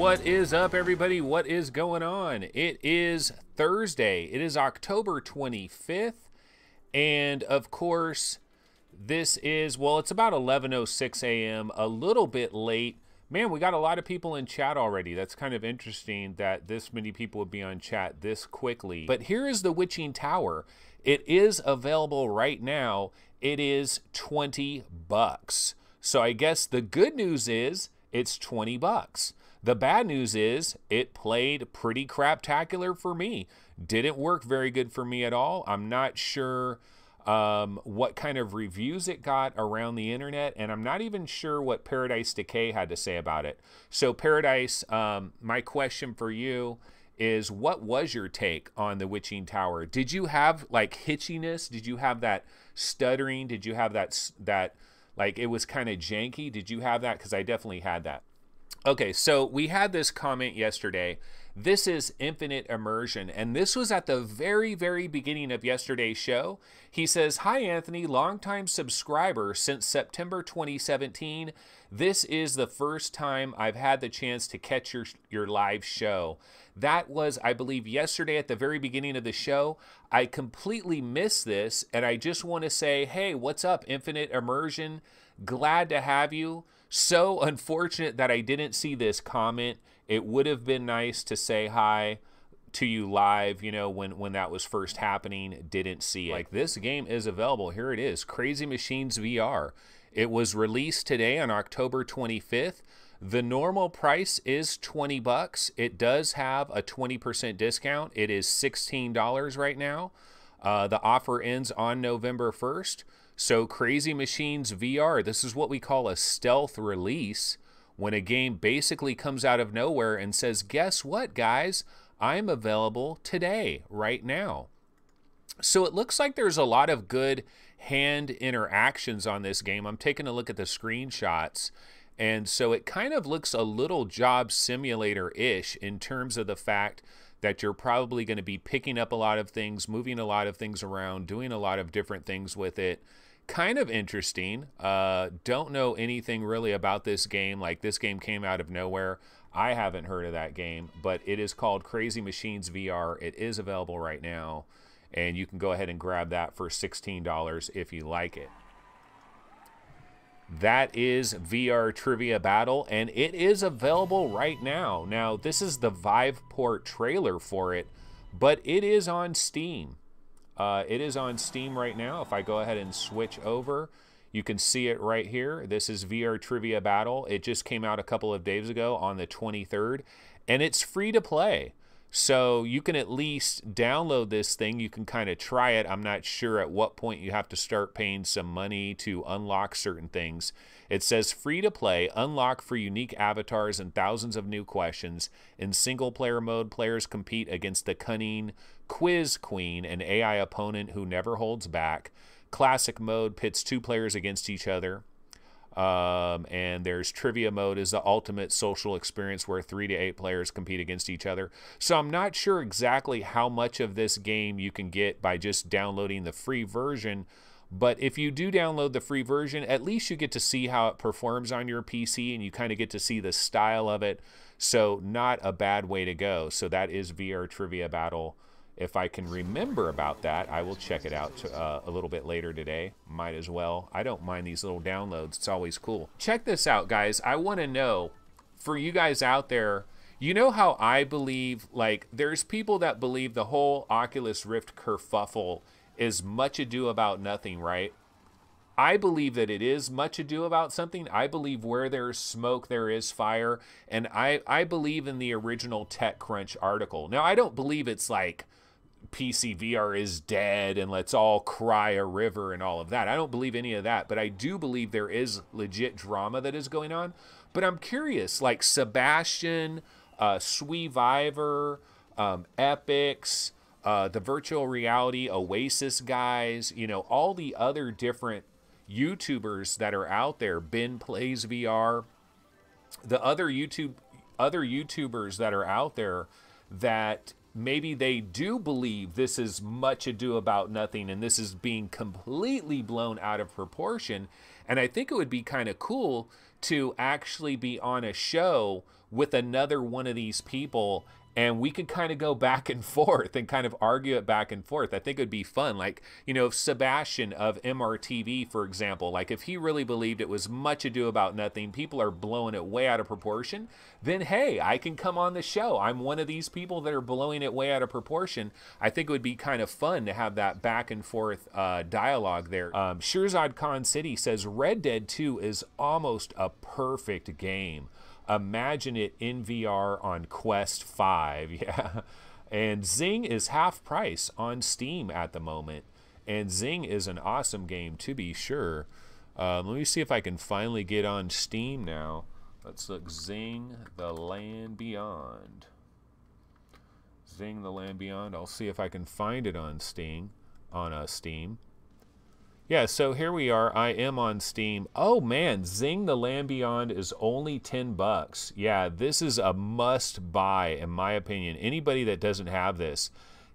What is up, everybody? What is going on? It is Thursday. It is October 25th. And of course, this is, well, it's about 11:06 a.m., a little bit late. Man, we got a lot of people in chat already. That's kind of interesting that this many people would be on chat this quickly. But here is the Witching Tower. It is available right now. It is 20 bucks. So I guess the good news is it's 20 bucks. The bad news is it played pretty craptacular for me. Didn't work very good for me at all. I'm not sure what kind of reviews it got around the internet, and I'm not even sure what Paradise Decay had to say about it. So Paradise, my question for you is, what was your take on the Witching Tower? Did you have like hitchiness? Did you have that stuttering? Did you have that like it was kind of janky? Did you have that? Because I definitely had that. Okay, so we had this comment yesterday. This is Infinite Immersion, and this was at the very, very beginning of yesterday's show. He says, "Hi, Anthony, longtime subscriber since September 2017. This is the first time I've had the chance to catch your live show." That was, I believe, yesterday at the very beginning of the show. I completely missed this, and I just want to say, hey, what's up, Infinite Immersion? Glad to have you. So unfortunate that I didn't see this comment. It would have been nice to say hi to you live, you know, when that was first happening. Didn't see it. Like, this game is available. Here it is, Crazy Machines VR. It was released today on October 25th. The normal price is 20 bucks. It does have a 20% discount. It is $16 right now. The offer ends on November 1st. So Crazy Machines VR, this is what we call a stealth release, when a game basically comes out of nowhere and says, guess what, guys? I'm available today, right now. So it looks like there's a lot of good hand interactions on this game. I'm taking a look at the screenshots, and so it kind of looks a little job simulator-ish in terms of the fact that you're probably going to be picking up a lot of things, moving a lot of things around, doing a lot of different things with it. Kind of interesting. Don't know anything really about this game. Like, this game came out of nowhere. I haven't heard of that game, but it is called Crazy Machines VR. It is available right now, and you can go ahead and grab that for $16 if you like it. That is VR Trivia Battle, and it is available right now. Now, this is the Viveport trailer for it, but it is on Steam. It is on Steam right now. If I go ahead and switch over, you can see it right here. This is VR Trivia Battle. It just came out a couple of days ago on the 23rd, and it's free to play. So you can at least download this thing. You can kind of try it. I'm not sure at what point you have to start paying some money to unlock certain things. It says free to play, unlock for unique avatars and thousands of new questions. In single player mode, players compete against the cunning Quiz Queen, an AI opponent who never holds back. Classic mode pits two players against each other. And there's trivia mode, is the ultimate social experience where 3 to 8 players compete against each other. So I'm not sure exactly how much of this game you can get by just downloading the free version, but if you do download the free version, at least you get to see how it performs on your PC, and you kind of get to see the style of it. So not a bad way to go. So that is VR Trivia Battle. If I can remember about that, I will check it out a little bit later today. Might as well. I don't mind these little downloads. It's always cool. Check this out, guys. I want to know, for you guys out there, you know how I believe, like, there's people that believe the whole Oculus Rift kerfuffle is much ado about nothing, right? I believe that it is much ado about something. I believe where there's smoke, there is fire. And I believe in the original TechCrunch article. Now, I don't believe it's like PC VR is dead and let's all cry a river and all of that. I don't believe any of that, but I do believe there is legit drama that is going on. But I'm curious, like Sebastian, Sweeviver, Epix, the virtual reality Oasis guys, you know, all the other different YouTubers that are out there, Ben Plays VR, the other YouTubers that are out there that maybe they do believe this is much ado about nothing and this is being completely blown out of proportion. And I think it would be kind of cool to actually be on a show with another one of these people, and we could kind of go back and forth and kind of argue it back and forth. I think it would be fun. Like, you know, if Sebastian of MRTV, for example, like if he really believed it was Much Ado About Nothing, people are blowing it way out of proportion, then hey, I can come on the show. I'm one of these people that are blowing it way out of proportion. I think it would be kind of fun to have that back and forth dialogue there. Shirzad Khan City says Red Dead 2 is almost a perfect game. Imagine it in VR on Quest 5. Yeah. And XING is half price on Steam at the moment. And XING is an awesome game, to be sure. Let me see if I can finally get on Steam now. Let's look. XING The Land Beyond. XING The Land Beyond. I'll see if I can find it on Steam. Steam. Yeah, so here we are. I am on Steam. Oh man, XING The Land Beyond is only $10. Yeah, this is a must buy in my opinion. Anybody that doesn't have this,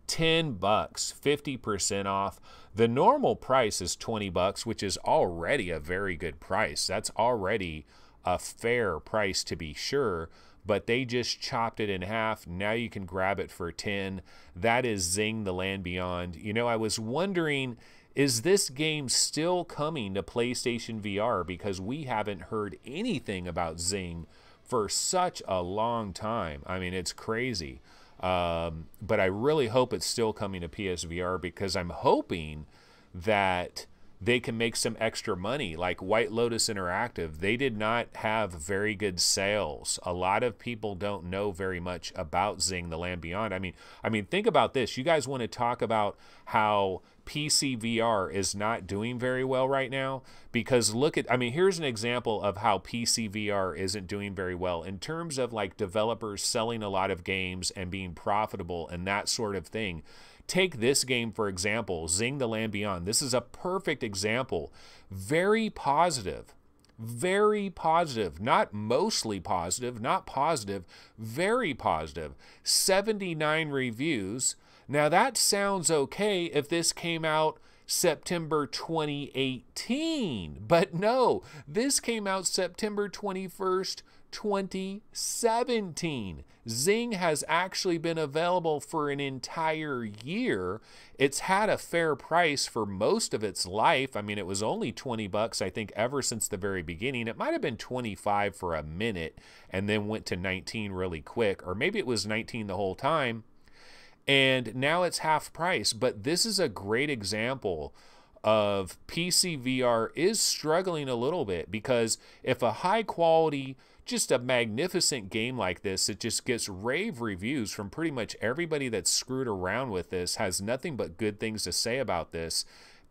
$10, 50% off. The normal price is $20, which is already a very good price. That's already a fair price to be sure, but they just chopped it in half. Now you can grab it for 10. That is XING The Land Beyond. You know, I was wondering, is this game still coming to PlayStation VR? Because we haven't heard anything about XING for such a long time. I mean, it's crazy. But I really hope it's still coming to PSVR, because I'm hoping that they can make some extra money. Like White Lotus Interactive, they did not have very good sales. A lot of people don't know very much about XING The Land Beyond. I mean, think about this. You guys want to talk about how PC VR is not doing very well right now? Because look at, I mean, here's an example of how PC VR isn't doing very well in terms of like developers selling a lot of games and being profitable and that sort of thing. Take this game, for example, XING The Land Beyond. This is a perfect example. Very positive. Very positive. Not mostly positive, not positive, very positive. 79 reviews. Now that sounds okay if this came out September 2018, but no, this came out September 21st, 2017. XING has actually been available for an entire year. It's had a fair price for most of its life. I mean, it was only $20, I think, ever since the very beginning. It might have been 25 for a minute and then went to 19 really quick, or maybe it was 19 the whole time. And now it's half price. But this is a great example of PC VR is struggling a little bit, because if a high quality, just a magnificent game like this, it just gets rave reviews from pretty much everybody that's screwed around with this, has nothing but good things to say about this.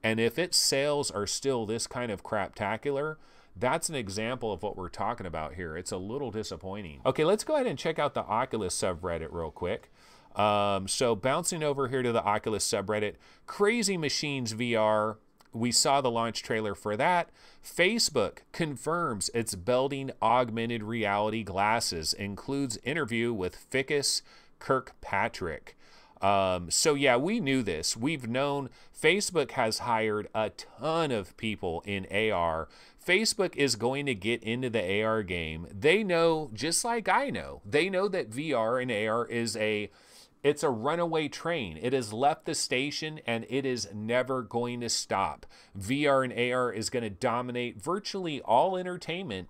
And if its sales are still this kind of craptacular, that's an example of what we're talking about here. It's a little disappointing. Okay, let's go ahead and check out the Oculus subreddit real quick. So bouncing over here to the Oculus subreddit, Crazy Machines VR, we saw the launch trailer for that. Facebook confirms it's building augmented reality glasses, includes interview with Ficus Kirkpatrick. So yeah, we knew this. We've known Facebook has hired a ton of people in AR. Facebook is going to get into the AR game. They know, just like I know, they know that VR and AR is it's a runaway train. It has left the station and it is never going to stop. VR and AR is going to dominate virtually all entertainment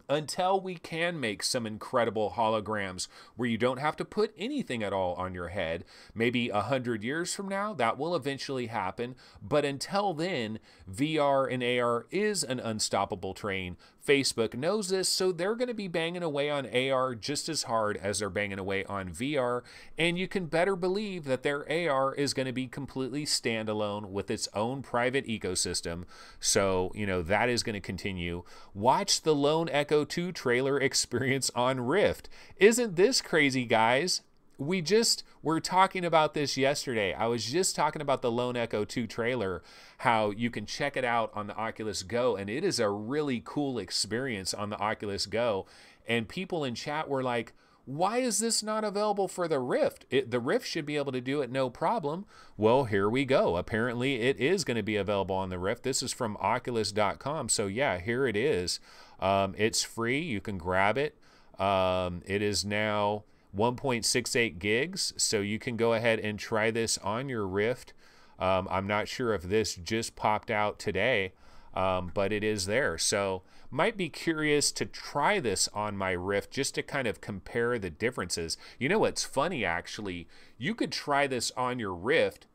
until we can make some incredible holograms where you don't have to put anything at all on your head. Maybe 100 years from now, that will eventually happen. But until then, VR and AR is an unstoppable train. Facebook knows this, so they're going to be banging away on AR just as hard as they're banging away on VR, and you can better believe that their AR is going to be completely standalone with its own private ecosystem. So, you know, that is going to continue. Watch the Lone Echo 2 trailer experience on Rift. Isn't this crazy, guys? We're talking about this yesterday. I was just talking about the Lone Echo 2 trailer, how you can check it out on the Oculus Go, and it is a really cool experience on the Oculus Go. And people in chat were like, why is this not available for the Rift? The Rift should be able to do it no problem. Well, here we go. Apparently it is going to be available on the Rift. This is from Oculus.com. So yeah, here it is. It's free. You can grab it. It is now 1.68 gigs, so you can go ahead and try this on your Rift. I'm not sure if this just popped out today, but it is there. So might be curious to try this on my Rift just to kind of compare the differences. You know what's funny, actually? You could try this on your Rift,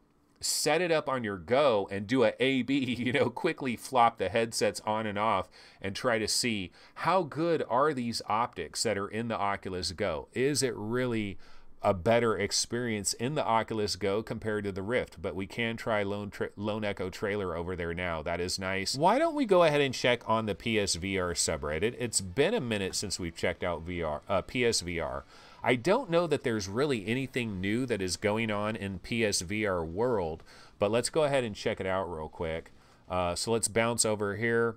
set it up on your Go, and do a A/B, you know, quickly flop the headsets on and off and try to see how good are these optics that are in the Oculus Go. Is it really a better experience in the Oculus Go compared to the Rift? But we can try Lone Echo Trailer over there now. That is nice. Why don't we go ahead and check on the PSVR subreddit? It's been a minute since we've checked out PSVR. I don't know that there's really anything new that is going on in PSVR world, but let's go ahead and check it out real quick. So let's bounce over here.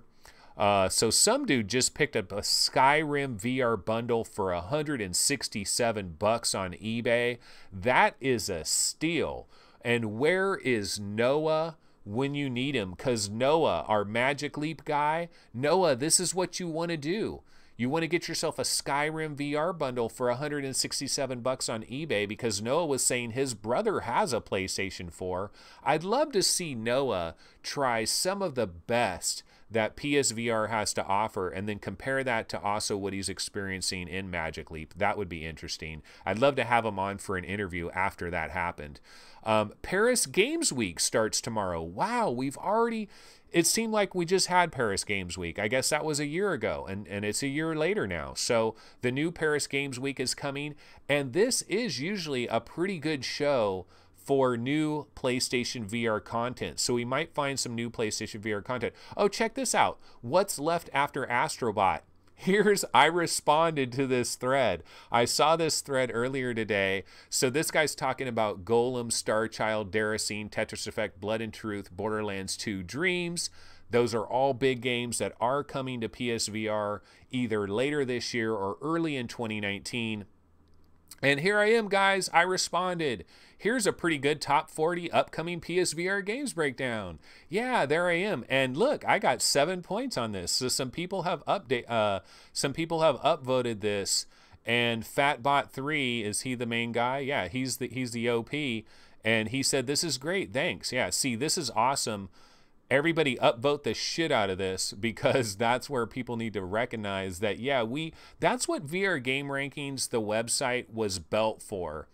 So some dude just picked up a Skyrim VR bundle for $167 on eBay. That is a steal. And where is Noah when you need him? Because Noah, our Magic Leap guy, Noah, this is what you want to do. You want to get yourself a Skyrim VR bundle for $167 on eBay because Noah was saying his brother has a PlayStation 4. I'd love to see Noah try some of the best that PSVR has to offer and then compare that to also what he's experiencing in Magic Leap. That would be interesting. I'd love to have him on for an interview after that happened. Paris Games Week starts tomorrow. Wow, we've already... It seemed like we just had Paris Games Week. I guess that was a year ago, and it's a year later now. So the new Paris Games Week is coming, and this is usually a pretty good show for new PlayStation VR content. So we might find some new PlayStation VR content. Oh, check this out. What's left after Astrobot? I responded to this thread. I saw this thread earlier today. So this guy's talking about Golem, Starchild, Daracene, Tetris Effect, Blood and Truth, Borderlands 2 Dreams. Those are all big games that are coming to PSVR either later this year or early in 2019. And here I am, guys. I responded. Here's a pretty good top 40 upcoming PSVR games breakdown. Yeah, there I am. And look, I got 7 points on this. So some people have upvoted this. And Fatbot3, is he the main guy? Yeah, he's the OP. And he said, this is great. Thanks. Yeah, see, this is awesome. Everybody upvote the shit out of this because that's where people need to recognize that, yeah, that's what VR Game Rankings, the website, was built for.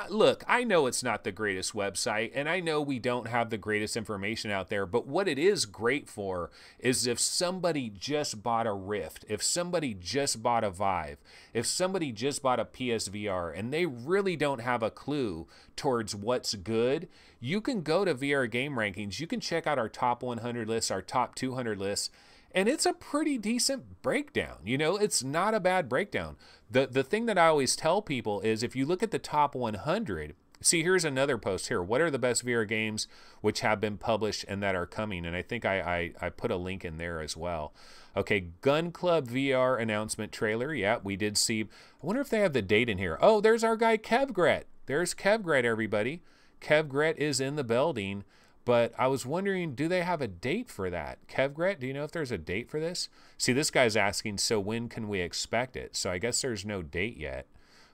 Look, I know it's not the greatest website, and I know we don't have the greatest information out there, but what it is great for is if somebody just bought a Rift, if somebody just bought a Vive, if somebody just bought a PSVR, and they really don't have a clue towards what's good, you can go to VR Game Rankings, you can check out our top 100 lists, our top 200 lists, and it's a pretty decent breakdown. You know, it's not a bad breakdown. The thing that I always tell people is if you look at the top 100, see, here's another post here. What are the best VR games which have been published and that are coming? And I think I put a link in there as well. Okay, Gun Club VR announcement trailer. Yeah, we did see. I wonder if they have the date in here. Oh, there's our guy Kevgret. There's Kevgret, everybody. Kevgret is in the building. But I was wondering, do they have a date for that? Kevgret, do you know if there's a date for this? See, this guy's asking, so when can we expect it? So I guess there's no date yet.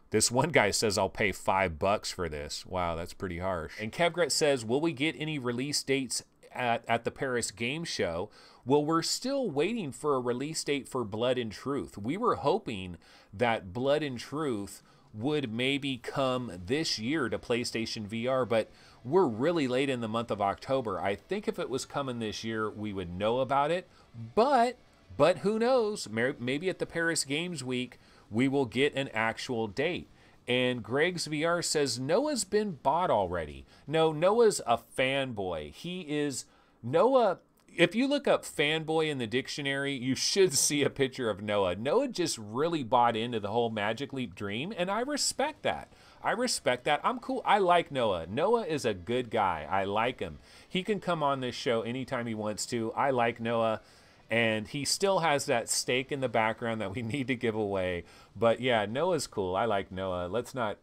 This one guy says, I'll pay $5 for this. Wow, that's pretty harsh. And Kevgret says, will we get any release dates at the Paris Game Show? Well, we're still waiting for a release date for Blood and Truth. We were hoping that Blood and Truth would maybe come this year to PlayStation VR, but we're really late in the month of October. I think if it was coming this year, we would know about it, but who knows? Maybe at the Paris Games Week, we will get an actual date. And Greg's VR says, Noah's been bought already. No, Noah's a fanboy. Noah, if you look up fanboy in the dictionary, you should see a picture of Noah. Noah just really bought into the whole Magic Leap dream, and I respect that. I'm cool. I like Noah. Noah is a good guy. I like him. He can come on this show anytime he wants to. I like Noah. And he still has that stake in the background that we need to give away. But yeah, Noah's cool. I like Noah. Let's not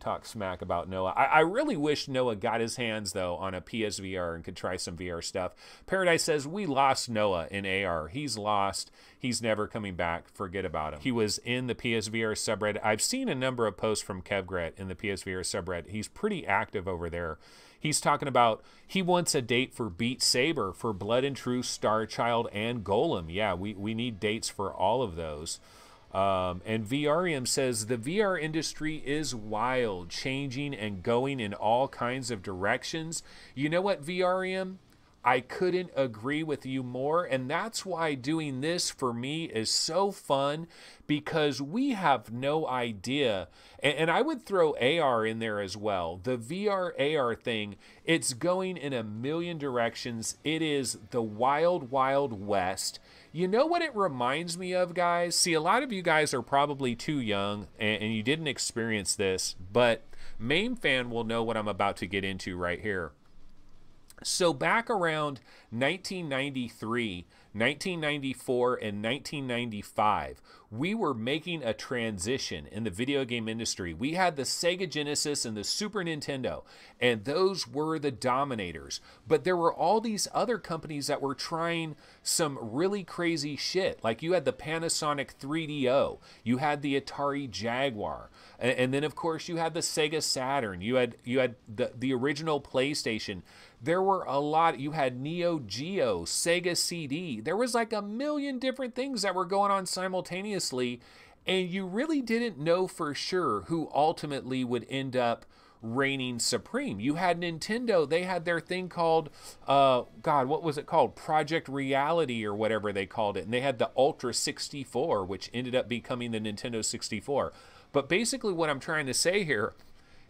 talk smack about Noah. I really wish Noah got his hands, though, on a PSVR and could try some VR stuff. Paradise says, we lost Noah in AR. He's lost. He's never coming back. Forget about him. He was in the PSVR subreddit. I've seen a number of posts from Kevgret in the PSVR subreddit. He's pretty active over there. He's talking about he wants a date for Beat Saber, for Blood and Truth, Star Child, and Golem. Yeah, we need dates for all of those. And VRM says the VR industry is wild, changing and going in all kinds of directions. You know what, VRM? I couldn't agree with you more, and that's why doing this for me is so fun, because we have no idea. And I would throw AR in there as well. The VR AR thing, it's going in a million directions. It is the wild, wild west. You know what it reminds me of, guys? See, a lot of you guys are probably too young and you didn't experience this, but Main Fan will know what I'm about to get into right here. So back around 1993, 1994, and 1995, we were making a transition in the video game industry. We had the Sega Genesis and the Super Nintendo, and those were the dominators. But there were all these other companies that were trying some really crazy shit. Like you had the Panasonic 3DO, you had the Atari Jaguar, and then of course you had the Sega Saturn, you had the original PlayStation. There were a lot. You had Neo Geo, Sega CD. There was like a million different things that were going on simultaneously, and you really didn't know for sure who ultimately would end up reigning supreme. You had Nintendo. They had their thing called, God, what was it called? Project Reality or whatever they called it. And they had the Ultra 64, which ended up becoming the Nintendo 64. But basically what I'm trying to say here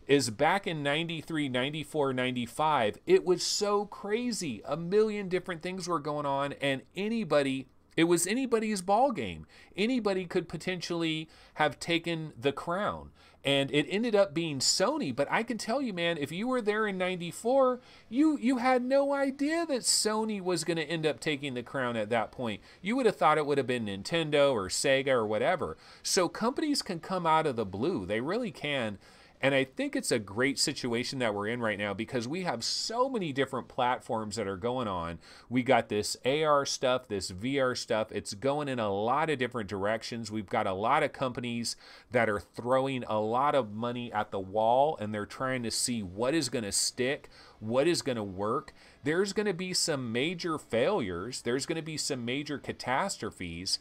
is back in 93, 94, 95, it was so crazy. A million different things were going on, and it was anybody's ball game. Anybody could potentially have taken the crown. And it ended up being Sony, but I can tell you, man, if you were there in 94, you had no idea that Sony was going to end up taking the crown at that point. You would have thought it would have been Nintendo or Sega or whatever. So companies can come out of the blue. They really can. And I think it's a great situation that we're in right now, because we have so many different platforms that are going on. We got this AR stuff, this VR stuff. It's going in a lot of different directions. We've got a lot of companies that are throwing a lot of money at the wall, and they're trying to see what is going to stick, what is going to work. There's going to be some major failures. There's going to be some major catastrophes.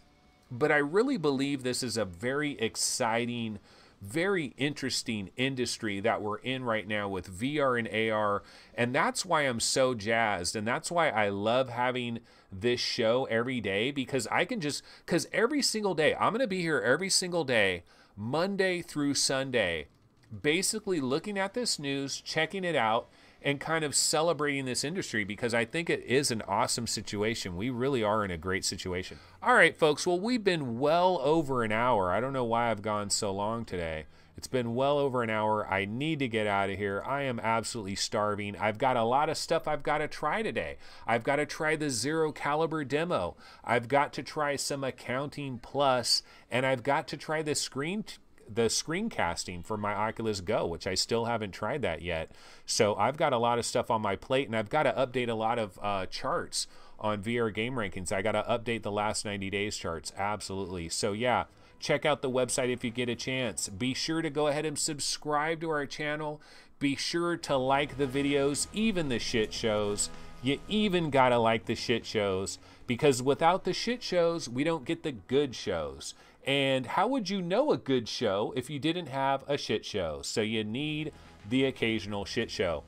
But I really believe this is a very exciting, very interesting industry that we're in right now with VR and AR, and that's why I'm so jazzed, and that's why I love having this show every day, because because every single day, I'm going to be here every single day, Monday through Sunday, basically looking at this news, checking it out, and kind of celebrating this industry, because I think it is an awesome situation. We really are in a great situation. All right, folks, well, we've been well over an hour. I don't know why I've gone so long today. It's been well over an hour. I need to get out of here. I am absolutely starving. I've got a lot of stuff I've got to try today. I've got to try the Zero Caliber demo. I've got to try some Accounting Plus, and I've got to try the screencasting for my Oculus Go, which I still haven't tried that yet. So I've got a lot of stuff on my plate, and I've got to update a lot of charts on VR game rankings. I got to update the last 90 days charts. Absolutely. So yeah, check out the website if you get a chance. Be sure to go ahead and subscribe to our channel. Be sure to like the videos, even the shit shows. You even gotta like the shit shows, because without the shit shows, we don't get the good shows. And how would you know a good show if you didn't have a shit show? So you need the occasional shit show.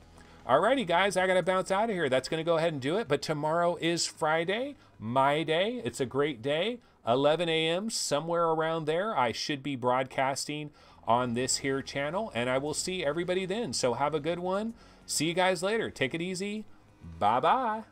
Alrighty, guys, I gotta bounce out of here. That's gonna go ahead and do it. But tomorrow is Friday, my day. It's a great day. 11 a.m., somewhere around there, I should be broadcasting on this here channel, and I will see everybody then. So have a good one. See you guys later. Take it easy. Bye-bye.